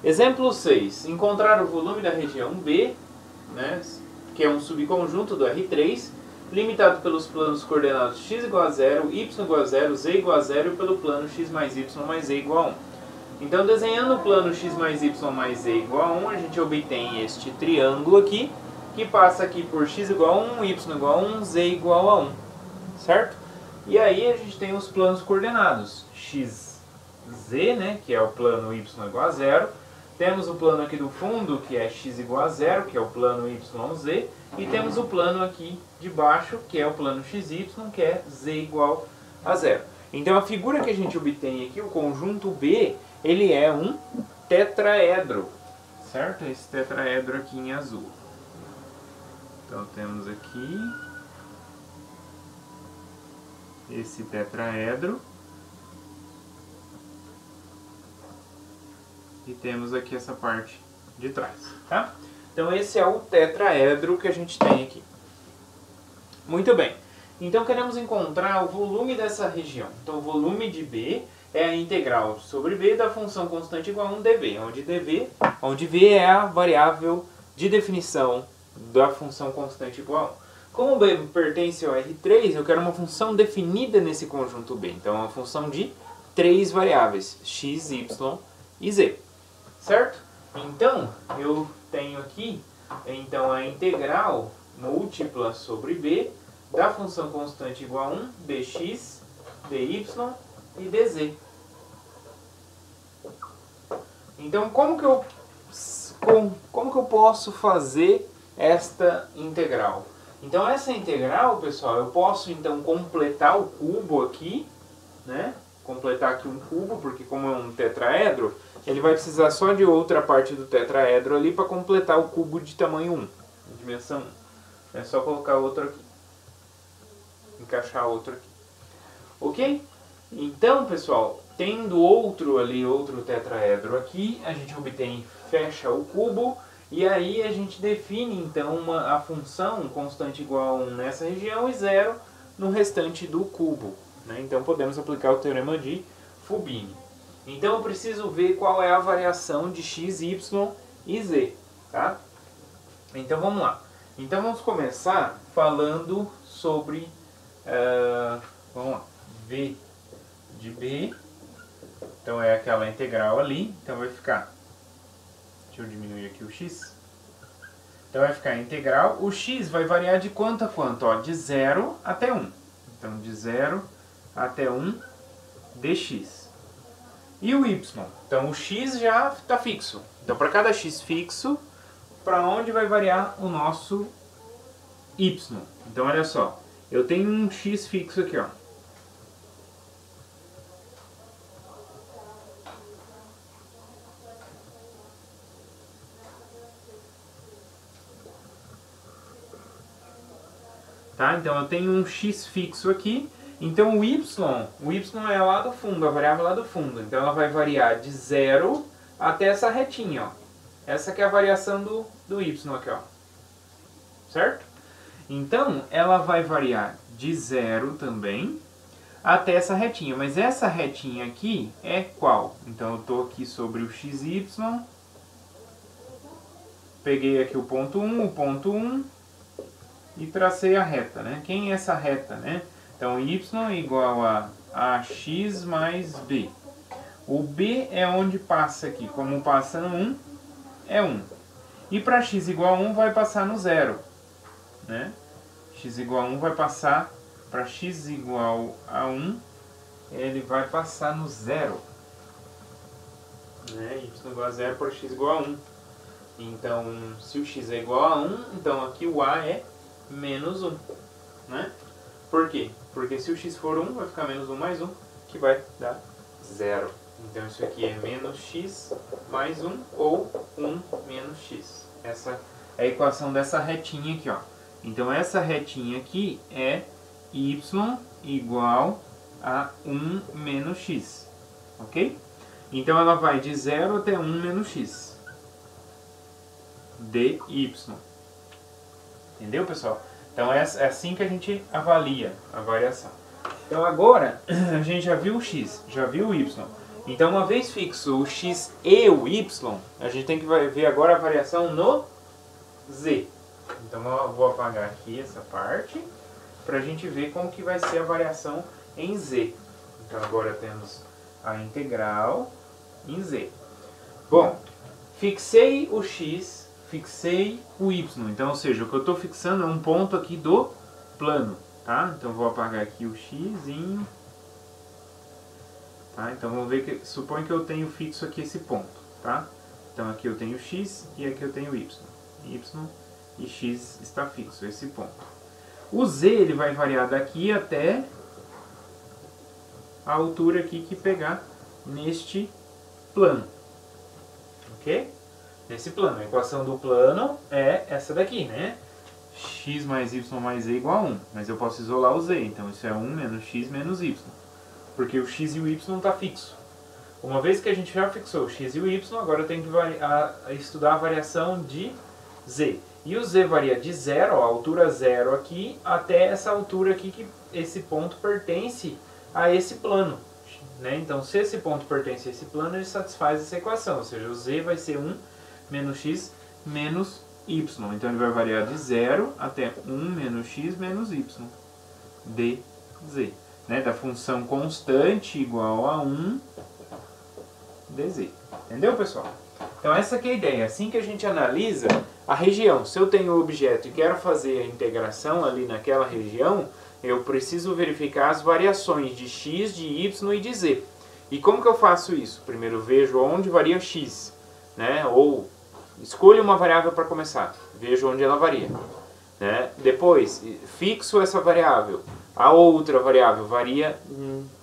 Exemplo 6. Encontrar o volume da região B, né, que é um subconjunto do R3, limitado pelos planos coordenados x igual a 0, y igual a 0, z igual a 0 e pelo plano x mais y mais z igual a 1. Então, desenhando o plano x mais y mais z igual a 1, a gente obtém este triângulo aqui, que passa aqui por x igual a 1, y igual a 1, z igual a 1, certo? E aí a gente tem os planos coordenados, x, z, né, que é o plano y igual a 0, temos o plano aqui do fundo, que é x igual a 0, que é o plano y, z, e temos o plano aqui de baixo, que é o plano xy, que é z igual a 0. Então a figura que a gente obtém aqui, o conjunto B, ele é um tetraedro, certo? Esse tetraedro aqui em azul. Então temos aqui esse tetraedro. E temos aqui essa parte de trás, tá? Então esse é o tetraedro que a gente tem aqui. Muito bem. Então queremos encontrar o volume dessa região. Então o volume de B é a integral sobre B da função constante igual a 1 dv, onde V é a variável de definição da função constante igual a 1. Como B pertence ao R3, eu quero uma função definida nesse conjunto B. Então é uma função de 3 variáveis, x, y e z. Certo? Então, eu tenho aqui a integral múltipla sobre B da função constante igual a 1, dx, dy e dz. Então, como que eu posso fazer esta integral? Então, essa integral, pessoal, eu posso então completar o cubo aqui, né? Completar aqui um cubo, porque como é um tetraedro, ele vai precisar só de outra parte do tetraedro ali para completar o cubo de tamanho 1, dimensão 1. É só colocar outro aqui. Encaixar outro aqui. Ok? Então, pessoal, tendo outro tetraedro aqui, a gente obtém, fecha o cubo, e aí a gente define então a função constante igual a 1 nessa região e 0 no restante do cubo. Né? Então podemos aplicar o teorema de Fubini. Então eu preciso ver qual é a variação de x, y e z. Tá? Então vamos lá. Então vamos começar falando sobre vamos lá, v de b. Então é aquela integral ali. Então vai ficar, deixa eu diminuir aqui o x. Então vai ficar a integral. O x vai variar de quanto a quanto? Ó, de 0 até 1. Então de 0 até 1 dx. E o y? Então o x já está fixo. Então para cada x fixo, para onde vai variar o nosso y? Então olha só, eu tenho um x fixo aqui, ó. Tá? Então eu tenho um x fixo aqui. Então o y é lá do fundo, a variável lá do fundo. Então ela vai variar de 0 até essa retinha, ó. Essa que é a variação do y aqui, ó. Certo? Então ela vai variar de 0 também até essa retinha. Mas essa retinha aqui é qual? Então eu estou aqui sobre o xy. Peguei aqui o ponto 1, e tracei a reta, né? Quem é essa reta, né? Então, y igual a ax mais b. O b é onde passa aqui. Como passa no 1, é 1. E para x igual a 1 vai passar no 0. Né? X igual a 1 vai passar, para x igual a 1, ele vai passar no 0. Né? Y igual a 0 para x igual a 1. Então, se o x é igual a 1, então aqui o a é menos 1. Né? Por quê? Porque se o x for 1, vai ficar menos 1 mais 1, que vai dar 0. Então isso aqui é menos x mais 1 ou 1 menos x. Essa é a equação dessa retinha aqui, ó. Então essa retinha aqui é y igual a 1 menos x. Ok? Então ela vai de 0 até 1 menos x. dy. Entendeu, pessoal? Então é assim que a gente avalia a variação. Então agora a gente já viu o x, já viu o y. Então, uma vez fixo o x e o y, a gente tem que ver agora a variação no z. Então, eu vou apagar aqui essa parte para a gente ver como que vai ser a variação em z. Então, agora temos a integral em z. Bom, fixei o x, fixei o y. Então, ou seja, o que eu estou fixando é um ponto aqui do plano. Tá? Então, vou apagar aqui o xzinho. Tá? Então, vamos ver que supõe que eu tenho fixo aqui esse ponto. Tá? Então, aqui eu tenho x e aqui eu tenho y. Y e x está fixo, esse ponto. O z ele vai variar daqui até a altura aqui que pegar neste plano. Ok? Nesse plano. A equação do plano é essa daqui, né? X mais y mais z igual a 1. Mas eu posso isolar o z. Então isso é 1 menos x menos y. Porque o x e o y não está fixo. Uma vez que a gente já fixou o x e o y, agora eu tenho que estudar a variação de z. E o z varia de 0, a altura 0 aqui, até essa altura aqui, que esse ponto pertence a esse plano. Né? Então, se esse ponto pertence a esse plano, ele satisfaz essa equação. Ou seja, o z vai ser 1 menos x menos y. Então, ele vai variar de 0 até 1 menos x menos y. dz. Né? Da função constante igual a 1 dz. Entendeu, pessoal? Então, essa aqui é a ideia. Assim que a gente analisa a região. Se eu tenho o objeto e quero fazer a integração ali naquela região, eu preciso verificar as variações de x, de y e de z. E como que eu faço isso? Primeiro vejo onde varia x, né? Ou escolho uma variável para começar, vejo onde ela varia. Né? Depois, fixo essa variável. A outra variável varia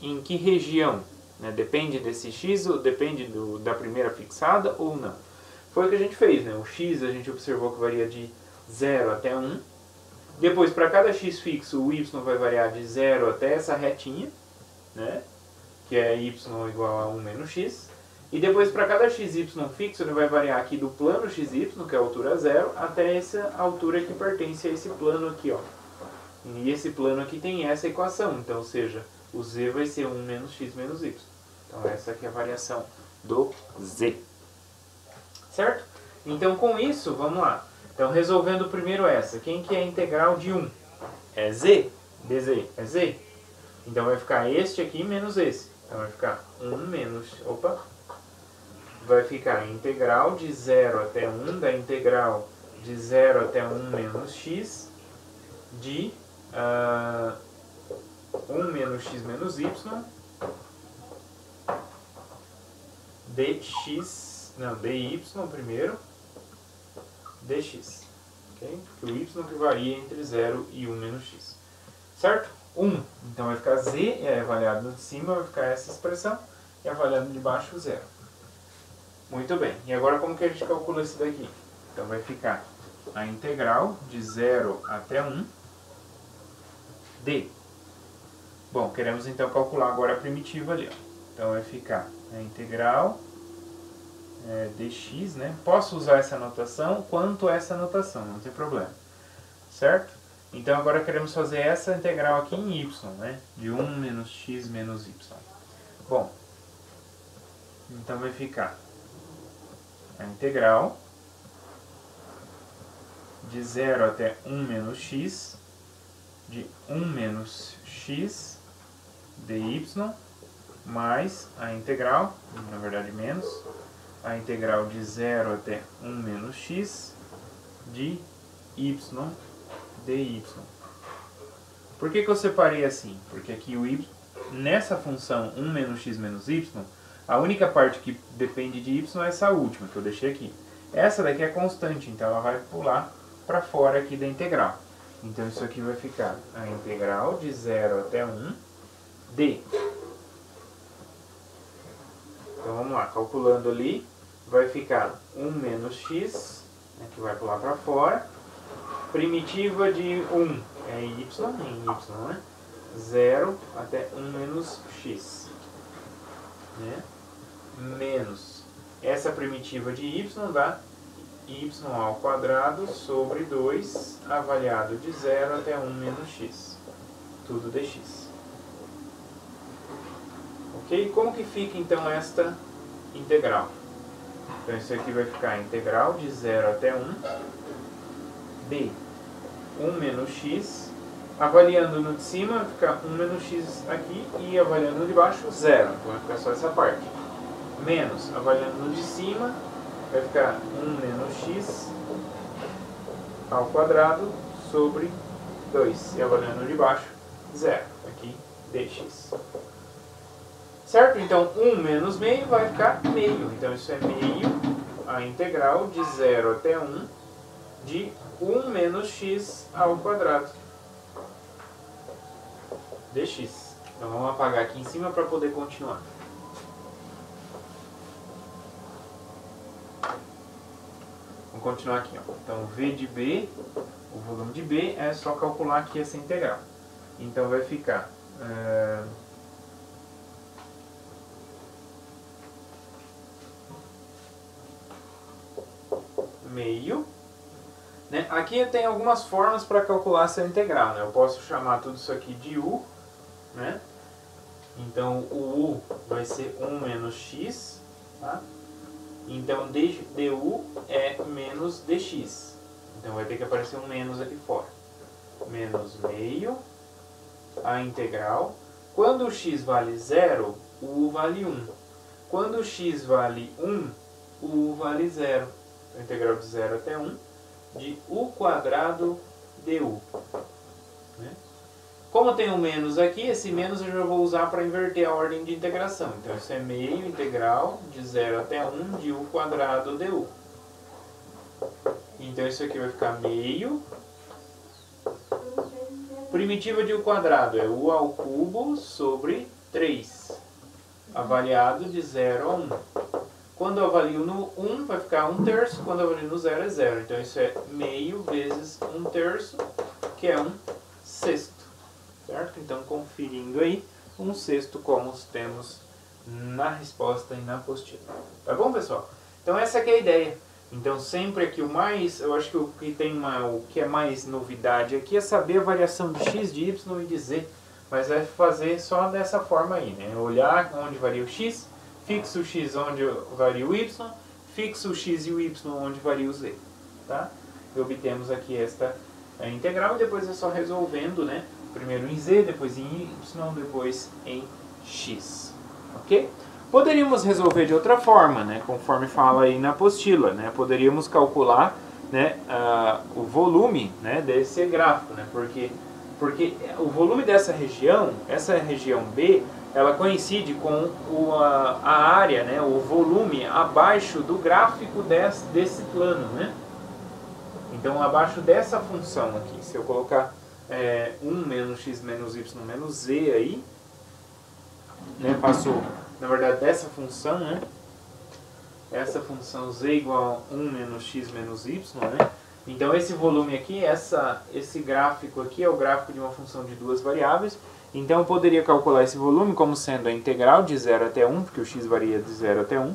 em que região? Né? Depende desse x, ou depende da primeira fixada ou não. Foi o que a gente fez. Né? O x a gente observou que varia de 0 até 1. Depois, para cada x fixo, o y vai variar de 0 até essa retinha, né? Que é y igual a 1 menos x. E depois, para cada x y fixo, ele vai variar aqui do plano xy, que é a altura 0, até essa altura que pertence a esse plano aqui. Ó. E esse plano aqui tem essa equação. Então, ou seja, o z vai ser 1 menos x menos y. Então, essa aqui é a variação do z. Certo? Então, com isso, vamos lá. Então, resolvendo primeiro essa. Quem que é a integral de 1? É z. dz é z. Então, vai ficar este aqui menos esse. Então, vai ficar 1 menos... Opa! Vai ficar a integral de 0 até 1 da integral de 0 até 1 menos x de 1 menos x menos y dx... Não, dy primeiro. dx, ok? Porque o y que varia entre 0 e 1 menos x, certo? 1, então vai ficar z, é avaliado de cima, vai ficar essa expressão, e avaliado de baixo, 0. Muito bem, e agora como que a gente calcula isso daqui? Então vai ficar a integral de 0 até 1 d. Bom, queremos então calcular agora a primitiva ali, ó. Então vai ficar a integral dx, né? Posso usar essa notação quanto essa notação, não tem problema, certo? Então agora queremos fazer essa integral aqui em y, né? De 1 menos x menos y. Bom, então vai ficar a integral de 0 até 1 menos x de 1 menos x dy mais a integral, na verdade menos, a integral de 0 até 1 menos x de y dy. Por que eu separei assim? Porque aqui o y, nessa função 1 menos x menos y, a única parte que depende de y é essa última que eu deixei aqui. Essa daqui é constante, então ela vai pular para fora aqui da integral. Então isso aqui vai ficar a integral de 0 até 1 d. Então vamos lá, calculando ali, vai ficar 1 menos x, né, que vai pular para fora. Primitiva de 1 é em y, né? 0 até 1 menos x. Né? Menos essa primitiva de y dá y ao quadrado sobre 2, avaliado de 0 até 1 menos x. Tudo dx. Ok? Como que fica então esta integral? Então isso aqui vai ficar integral de 0 até 1 de 1 menos x, avaliando no de cima vai ficar 1 menos x aqui e avaliando no de baixo 0, então vai ficar só essa parte. Menos, avaliando no de cima vai ficar 1 menos x ao quadrado sobre 2 e avaliando no de baixo 0, aqui dx. Certo? Então 1 menos meio vai ficar meio. Então isso é meio a integral de 0 até 1 de 1 menos x ao quadrado dx. Então vamos apagar aqui em cima para poder continuar. Vamos continuar aqui. Ó. Então v de b, o volume de b, é só calcular aqui essa integral. Então vai ficar... meio, né? Aqui tem algumas formas para calcular essa integral, né? Eu posso chamar tudo isso aqui de u, né? Então o u vai ser 1 menos x, tá? Então du é menos dx, então vai ter que aparecer um menos aqui fora, menos meio a integral. Quando o x vale 0, o u vale 1. Quando o x vale 1, o u vale 0. A integral de 0 até 1 de u quadrado du. Né? Como tem um menos aqui, esse menos eu já vou usar para inverter a ordem de integração. Então isso é meio integral de 0 até 1 de u quadrado du. Então isso aqui vai ficar meio. Primitiva de u quadrado é u ao cubo sobre 3. Avaliado de 0 a 1. Quando eu avalio no 1 vai ficar 1/3, quando eu avalio no 0 é 0. Então isso é meio vezes 1/3, que é 1/6. Certo? Então conferindo aí, 1/6 como temos na resposta e na apostila. Tá bom, pessoal? Então essa aqui é a ideia. Então sempre aqui o mais, eu acho que o que é mais novidade aqui é saber a variação de x, de y e de z. Mas vai fazer só dessa forma aí, né? Olhar onde varia o x, fixa o x onde varia o y, fixa o x e o y onde varia o z. Tá? E obtemos aqui esta integral e depois é só resolvendo, né? Primeiro em z, depois em y, depois em x. Ok? Poderíamos resolver de outra forma, né? Conforme fala aí na apostila. Né? Poderíamos calcular, né, o volume, né, desse gráfico. Né? Porque o volume dessa região, essa região B, ela coincide com a área, né, o volume abaixo do gráfico desse plano, né? Então, abaixo dessa função aqui, se eu colocar 1 menos x menos y menos z aí, né, passou, na verdade, dessa função, né? Essa função z igual a 1 menos x menos y, né? Então, esse volume aqui, esse gráfico aqui é o gráfico de uma função de duas variáveis. Então eu poderia calcular esse volume como sendo a integral de 0 até 1, porque o x varia de 0 até 1,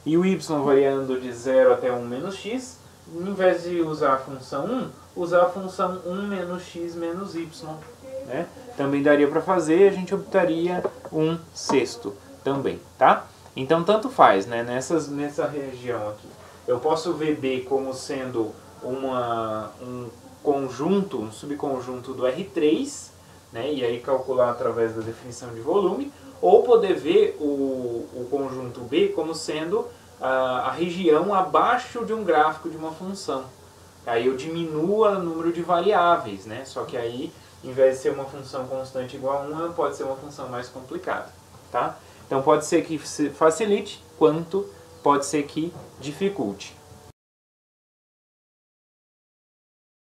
e o y variando de 0 até 1 menos x, em vez de usar a função 1, usar a função 1 menos x menos y. Né? Também daria para fazer, a gente obteria 1/6 também, tá? Então tanto faz, né? Nessa região aqui. Eu posso ver B como sendo um conjunto, um subconjunto do R3, né, e aí calcular através da definição de volume, ou poder ver o conjunto B como sendo a região abaixo de um gráfico de uma função. Aí eu diminuo o número de variáveis, né, só que aí, em vez de ser uma função constante igual a 1, pode ser uma função mais complicada. Tá? Então pode ser que facilite, quanto pode ser que dificulte.